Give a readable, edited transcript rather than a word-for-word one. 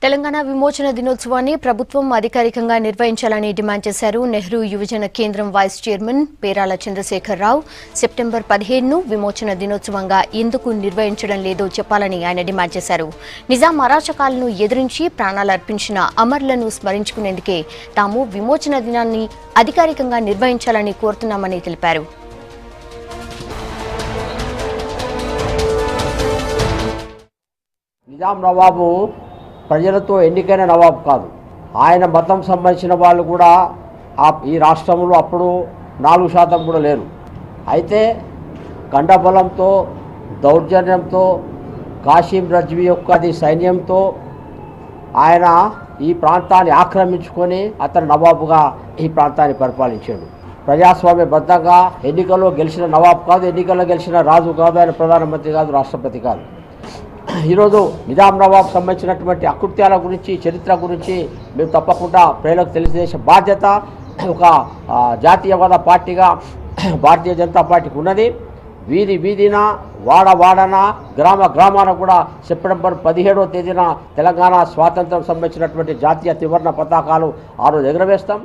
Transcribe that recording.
తెలంగాణ విమోచన దినోత్సవాన్ని ప్రభుత్వం అధికారికంగా నిర్వహించాలని డిమాండ్ చేశారు నెహ్రూ యువజన కేంద్రం vice chairman Perala Chandrasekhara Rao. September 15ను విమోచన దినోత్సవంగా ఎందుకు నిర్వహించడం లేదో చెప్పాలని ఆయన డిమాండ్ చేశారు. నిజాం అరాచకాలను ఎదిరించి ప్రాణాలర్పించిన అమరులను స్మరించుకునేందుకే తాము విమోచన దినాన్ని అధికారికంగా నిర్వహించాలని కోరుతున్నామని తెలిపారు. నిజాం నవాబు ప్రజలతో ఎన్నికైన నవాబు కాదు. ఆయన మతం సంబంధించిన వాళ్ళు కూడా ఈ రాష్ట్రంలో అప్పుడు 4% కూడా లేరు. అయితే గండబలంతో, దౌర్జన్యంతో, కాసిం రజ్వీ యొక్క సైన్యంతో ఆయన ఈ ప్రాంతాన్ని ఆక్రమించుకొని అతను నవాబుగా ఈ ప్రాంతాన్ని పరిపాలించాడు. ప్రజాస్వామ్యబద్ధంగా ఎన్నికల్లో గెలిచిన నవాబు కాదు, ఎన్నికల్లో గెలిచిన రాజు కాదు, ఆయన ప్రధానమంత్రి కాదు, రాష్ట్రపతి కాదు. ఈరోజు నిజాం నవాబ్ సంబంధించినటువంటి అకృత్యాల గురించి, చరిత్ర గురించి మేము తప్పకుండా ప్రజలకు తెలియజేసే బాధ్యత ఒక జాతీయవాద పార్టీగా భారతీయ జనతా పార్టీకి ఉన్నది. వీధి వీధిన, వాడన, గ్రామాన కూడా సెప్టెంబర్ 17వ తేదీన తెలంగాణ స్వాతంత్రం సంబంధించినటువంటి జాతీయ త్రివర్ణ పతాకాలు ఆ రోజు ఎగురవేస్తాం.